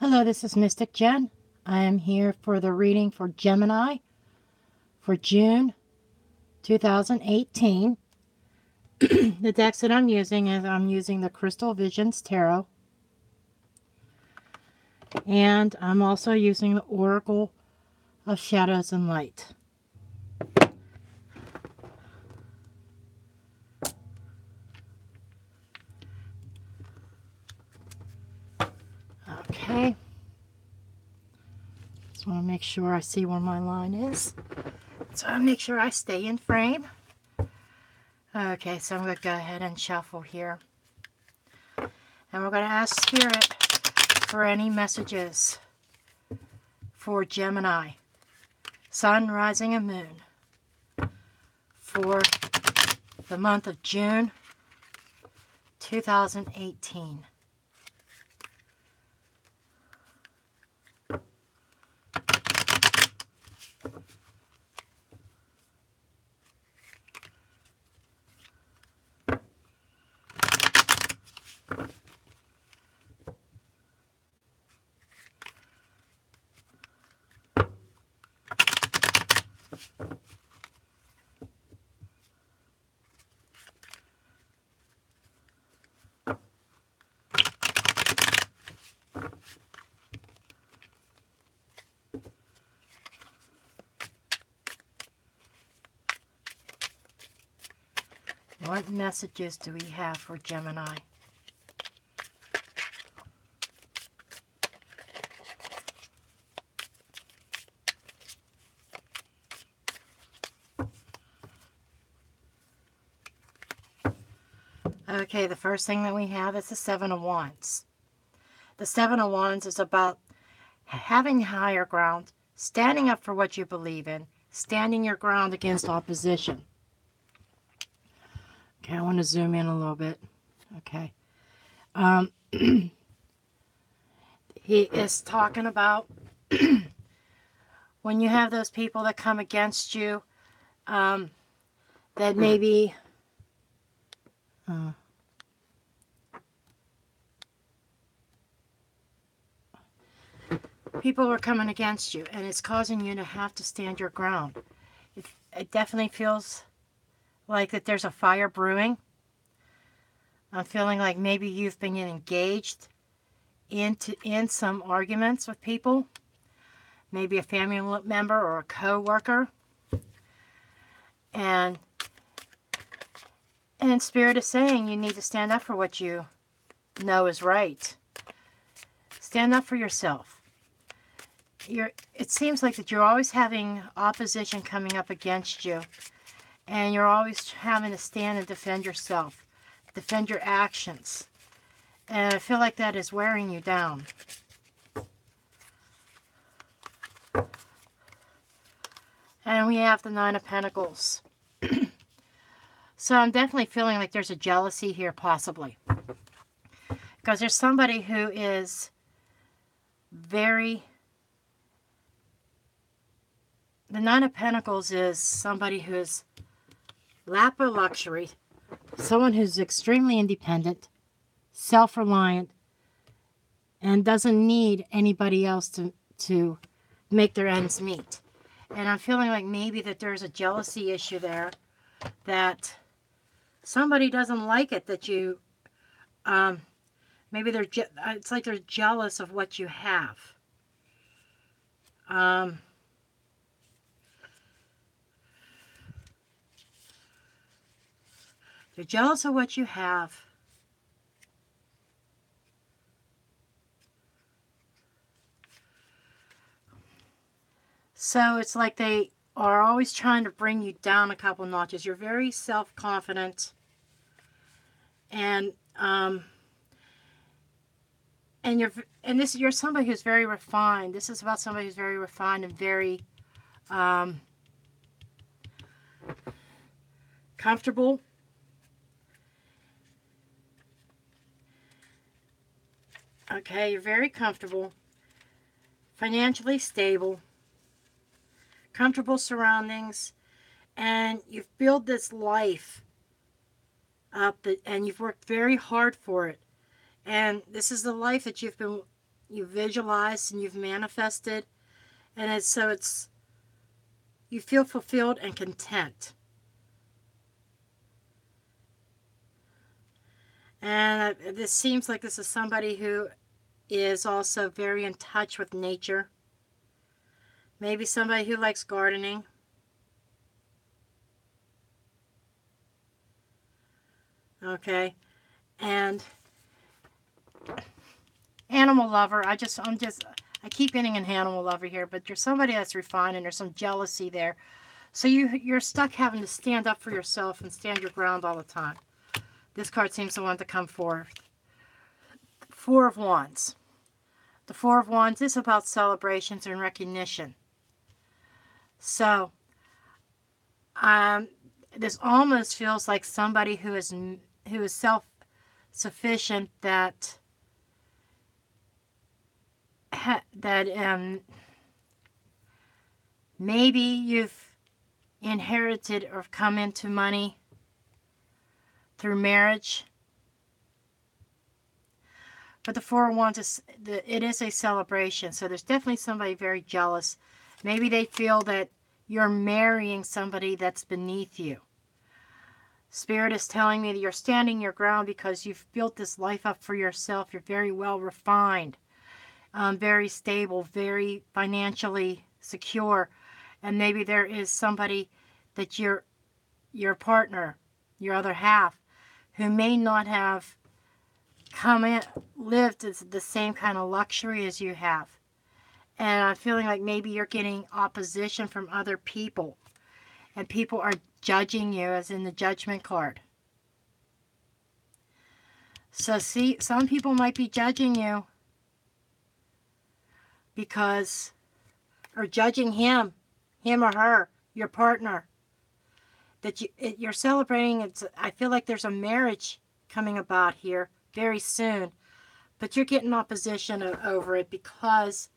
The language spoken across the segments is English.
Hello, this is Mystic Jen. I am here for the reading for Gemini for June 2018. The decks that I'm using the Crystal Visions Tarot, and I'm also using the Oracle of Shadows and Light. Okay. Just want to make sure I see where my line is. So I make sure I stay in frame. Okay, so I'm going to go ahead and shuffle here. And we're going to ask Spirit for any messages for Gemini, Sun, Rising, and Moon for the month of June 2018. What messages do we have for Gemini? Okay, the first thing that we have is the Seven of Wands. The Seven of Wands is about having higher ground, standing up for what you believe in, standing your ground against opposition. Okay, I want to zoom in a little bit. Okay. He is talking about when you have those people that come against you, that maybe people are coming against you, and it's causing you to have to stand your ground. It definitely feels like that there's a fire brewing. I'm feeling like maybe you've been engaged in some arguments with people, maybe a family member or a co-worker, and Spirit is saying you need to stand up for what you know is right. Stand up for yourself. It seems like that you're always having opposition coming up against you, and you're always having to stand and defend yourself, defend your actions. And I feel like that is wearing you down. And we have the Nine of Pentacles. So I'm definitely feeling like there's a jealousy here, possibly. Because there's somebody who is very... The Nine of Pentacles is somebody who's lap of luxury, someone who's extremely independent, self-reliant, and doesn't need anybody else to make their ends meet. And I'm feeling like maybe that there's a jealousy issue there, that somebody doesn't like it that you, maybe it's like they're jealous of what you have. They're jealous of what you have. So it's like they are always trying to bring you down a couple notches. You're very self-confident, and you're somebody who's very refined. This is about somebody who's very refined and very comfortable. Okay, you're very comfortable, financially stable, comfortable surroundings, and you've built this life up, and you've worked very hard for it. And this is the life that you've been you visualized and you've manifested, and it's you feel fulfilled and content. And this seems like this is somebody who is also very in touch with nature. Maybe somebody who likes gardening. Okay. And animal lover. I keep getting an animal lover here, but you're somebody that's refined and there's some jealousy there. So you're stuck having to stand up for yourself and stand your ground all the time. This card seems to want to come forth. Four of Wands. The Four of Wands is about celebrations and recognition. So, this almost feels like somebody who is self-sufficient that maybe you've inherited or come into money through marriage. But the Four of Wands it is a celebration. So there's definitely somebody very jealous. Maybe they feel that you're marrying somebody that's beneath you. Spirit is telling me that you're standing your ground because you've built this life up for yourself. You're very well refined, very stable, very financially secure. And maybe there is somebody that your partner, your other half, who may not have lived the same kind of luxury as you have. And I'm feeling like maybe you're getting opposition from other people. And people are judging you, as in the Judgment card. So see, some people might be judging you because, or judging him or her, your partner. That you're celebrating. I feel like there's a marriage coming about here very soon. But you're getting opposition over it because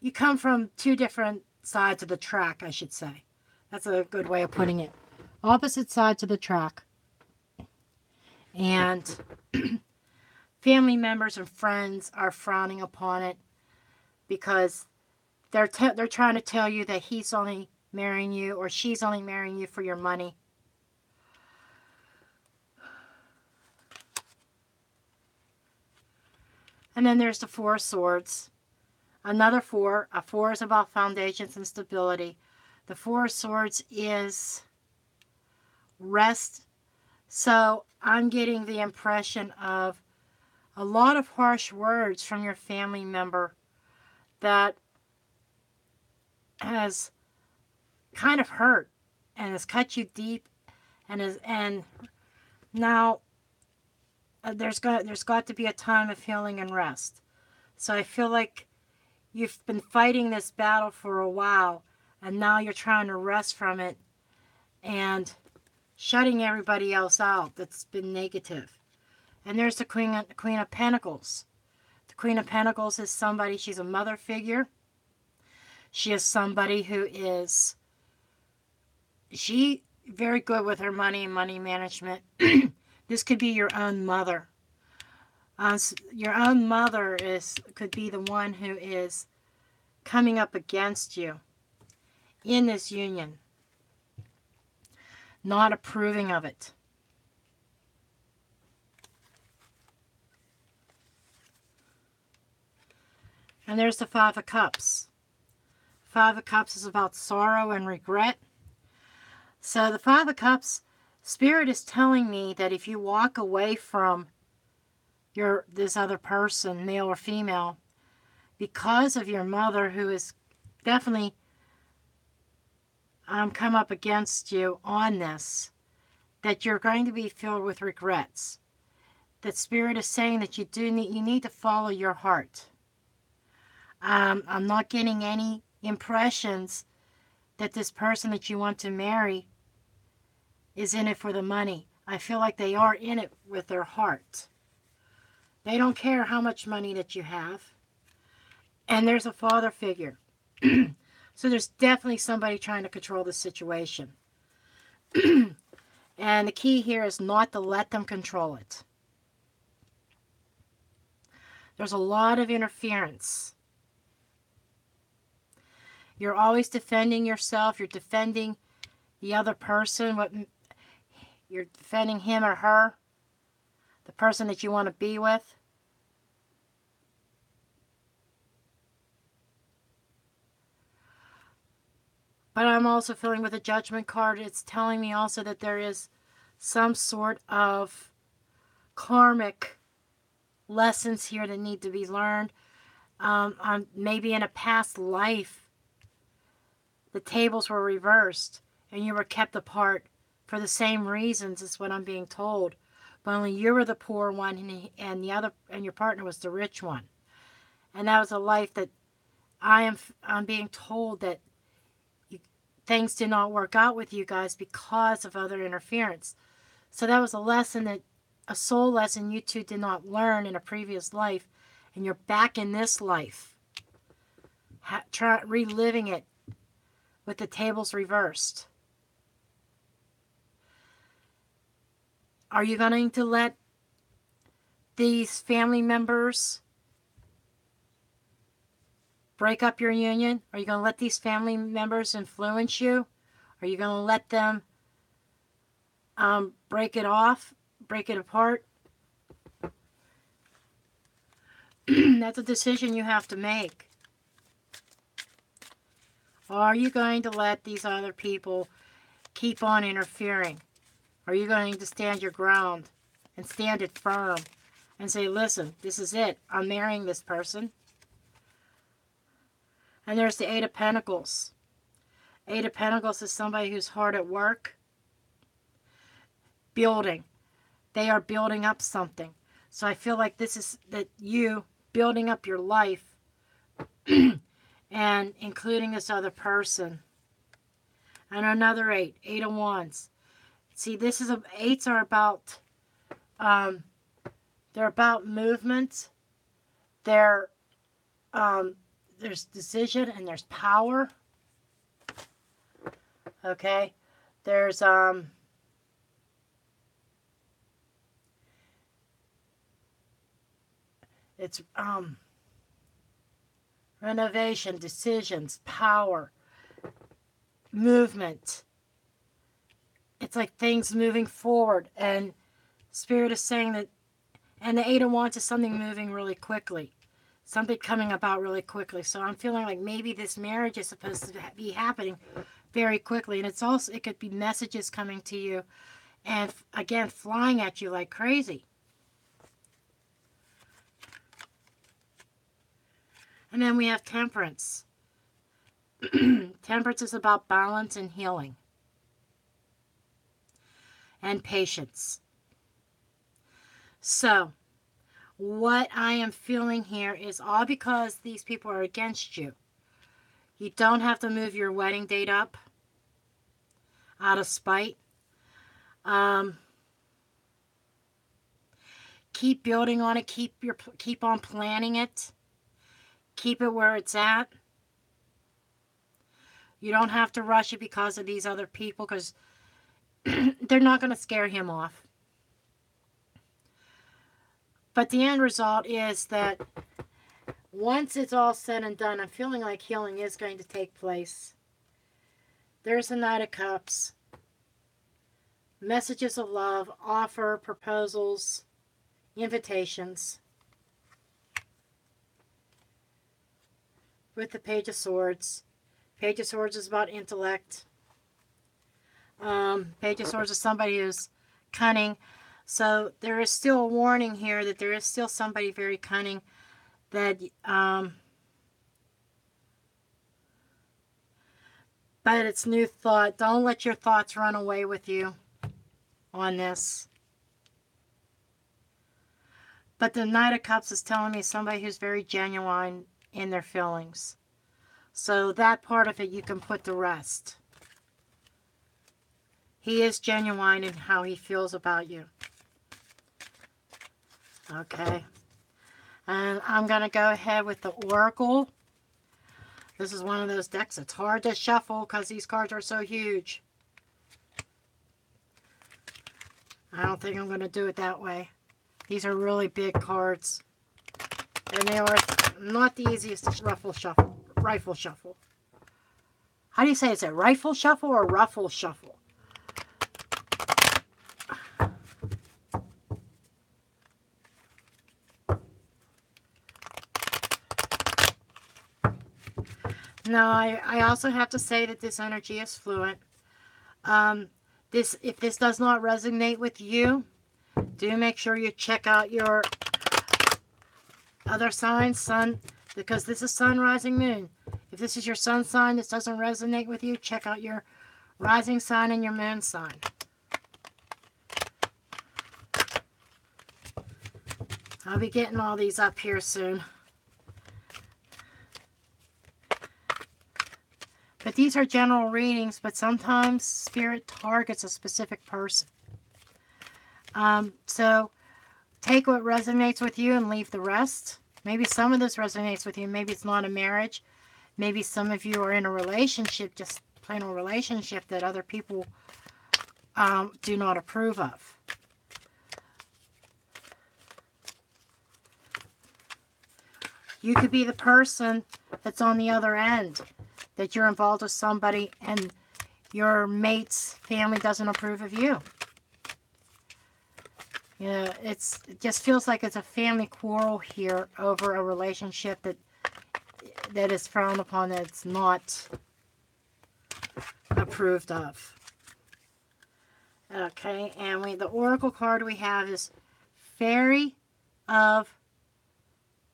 you come from two different sides of the track, I should say. That's a good way of putting it. Opposite sides of the track. And family members and friends are frowning upon it because they're trying to tell you that he's only marrying you or she's only marrying you for your money. And then there's the Four of Swords. Another four. A four is about foundations and stability. The Four of Swords is rest. So I'm getting the impression of a lot of harsh words from your family member that has kind of hurt and has cut you deep, and now there's got to be a time of healing and rest. So I feel like you've been fighting this battle for a while, and now you're trying to rest from it and shutting everybody else out that's been negative. And there's the Queen of Pentacles. The Queen of Pentacles is somebody, she's a mother figure. She is somebody who is, she very good with her money and money management. This could be your own mother. Your own mother could be the one who is coming up against you in this union, not approving of it. And there's the Five of Cups. Five of Cups is about sorrow and regret. So the Five of Cups, Spirit is telling me that if you walk away from this other person, male or female, because of your mother, who is definitely come up against you on this, that you're going to be filled with regrets. That Spirit is saying that you need to follow your heart. I'm not getting any impressions that this person that you want to marry is in it for the money. I feel like they are in it with their heart. They don't care how much money that you have. And there's a father figure. So there's definitely somebody trying to control the situation. And the key here is not to let them control it. There's a lot of interference. You're always defending yourself. You're defending the other person. You're defending him or her, the person that you want to be with. But I'm also feeling with the Judgment card, it's telling me also that there is some sort of karmic lessons here that need to be learned. Maybe in a past life, the tables were reversed and you were kept apart for the same reasons as what I'm being told. But only you were the poor one and your partner was the rich one. And that was a life that I'm being told that things did not work out with you guys because of other interference. So that was a soul lesson you two did not learn in a previous life, and you're back in this life, reliving it with the tables reversed. Are you going to let these family members break up your union? Are you going to let these family members influence you? Are you going to let them break it off, break it apart? That's a decision you have to make. Or are you going to let these other people keep on interfering? Are you going to stand your ground and stand it firm and say, listen, this is it. I'm marrying this person. And there's the Eight of Pentacles. Eight of Pentacles is somebody who's hard at work, building. They are building up something. So I feel like this is that you building up your life and including this other person. And another eight, Eight of Wands. See, eights are about, they're about movement. There's decision and there's power. Okay, there's it's renovation, decisions, power, movement. It's like things moving forward, and Spirit is saying that, and the Eight of Wands is something moving really quickly, something coming about really quickly. So I'm feeling like maybe this marriage is supposed to be happening very quickly, and it could be messages coming to you, and again flying at you like crazy. And then we have Temperance. Temperance is about balance and healing and patience. So what I am feeling here is all because these people are against you. You don't have to move your wedding date up out of spite. Keep building on it. Keep on planning it. Keep it where it's at. You don't have to rush it because of these other people, because they're not going to scare him off. But the end result is that once it's all said and done, I'm feeling like healing is going to take place. There's the Knight of Cups. Messages of love, offer, proposals, invitations. With the Page of Swords. Page of Swords is about intellect. Page of Swords is somebody who's cunning. So there is still a warning here that there is still somebody very cunning that, but it's new thought. Don't let your thoughts run away with you on this. But the Knight of Cups is telling me somebody who's very genuine in their feelings. So that part of it you can put to rest. He is genuine in how he feels about you. Okay. And I'm going to go ahead with the Oracle. This is one of those decks that's hard to shuffle because these cards are so huge. I don't think I'm going to do it that way. These are really big cards. And they are not the easiest to rifle shuffle. How do you say it? Is it rifle shuffle or ruffle shuffle? Now, I also have to say that this energy is fluent. If this does not resonate with you, do make sure you check out your other signs, sun, because this is sun, rising, moon. If this is your sun sign, this doesn't resonate with you, check out your rising sign and your moon sign. I'll be getting all these up here soon. But these are general readings, but sometimes Spirit targets a specific person. So take what resonates with you and leave the rest. Maybe some of this resonates with you. Maybe it's not a marriage. Maybe some of you are in a relationship, just plain old relationship that other people do not approve of. You could be the person that's on the other end, that you're involved with somebody and your mate's family doesn't approve of you. Yeah, it just feels like it's a family quarrel here over a relationship that is frowned upon, that it's not approved of. Okay, and the oracle card we have is Fairy of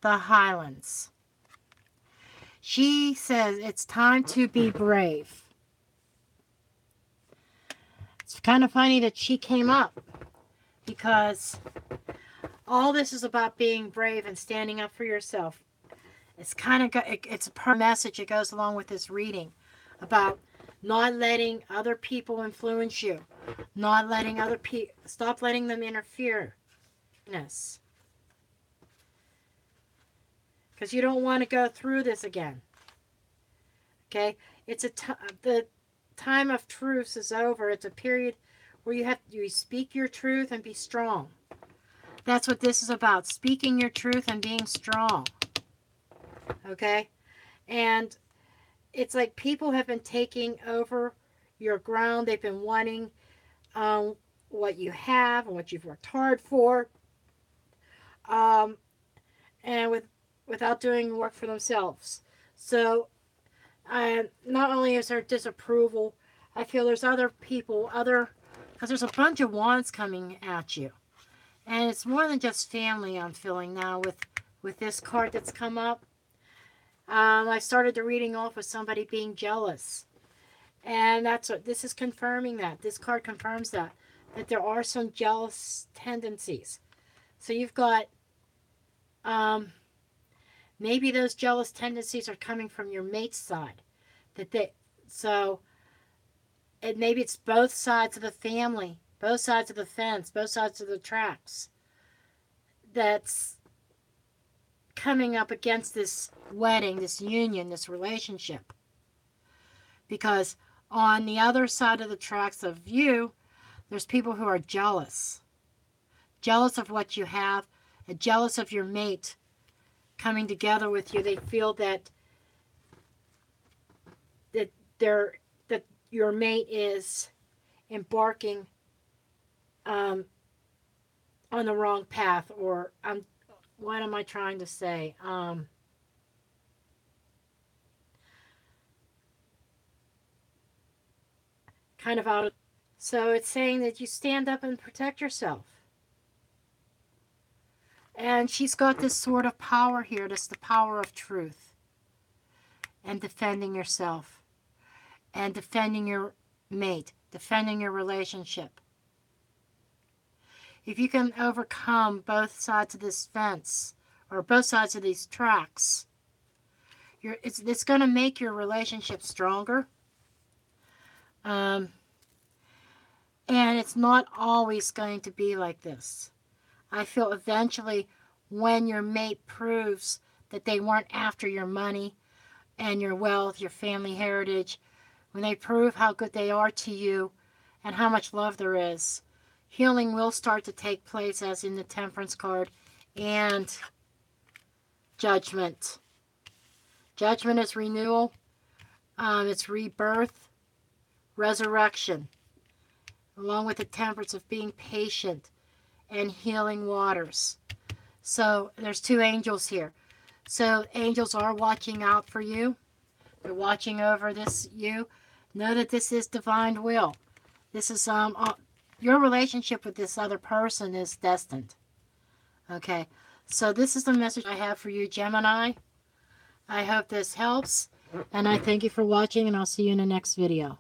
the Highlands. She says it's time to be brave. It's kind of funny that she came up, because all this is about being brave and standing up for yourself. It's kind of it's a message that goes along with this reading about not letting other people influence you, not letting other people, stop letting them interfere. Because you don't want to go through this again. Okay, it's the time of truce is over. It's a period where you speak your truth and be strong. That's what this is about, speaking your truth and being strong. Okay, and it's like people have been taking over your ground. They've been wanting what you have and what you've worked hard for, and without doing work for themselves. So not only is there disapproval, I feel there's other people, because there's a bunch of wands coming at you. And it's more than just family, I'm feeling now with this card that's come up. I started the reading off with somebody being jealous. And that's what this is confirming that. This card confirms that there are some jealous tendencies. So you've got, maybe those jealous tendencies are coming from your mate's side. Maybe it's both sides of the family, both sides of the fence, both sides of the tracks that's coming up against this wedding, this union, this relationship. Because on the other side of the tracks of you, there's people who are jealous. Jealous of what you have, and jealous of your mate coming together with you. They feel that your mate is embarking on the wrong path, or what am I trying to say? Kind of out of. So it's saying that you stand up and protect yourself. And she's got this sort of power here. That's the power of truth. And defending yourself. And defending your mate. Defending your relationship. If you can overcome both sides of this fence, or both sides of these tracks, it's going to make your relationship stronger. And it's not always going to be like this. I feel eventually when your mate proves that they weren't after your money and your wealth, your family heritage, when they prove how good they are to you and how much love there is, healing will start to take place, as in the Temperance card, and Judgment. Judgment is renewal. It's rebirth, resurrection, along with the temperance of being patient and healing waters. So there's two angels here. So angels are watching out for you. They're watching over you. Know that this is divine will. This is your relationship with this other person is destined. Okay. So this is the message I have for you, Gemini. I hope this helps. And I thank you for watching, and I'll see you in the next video.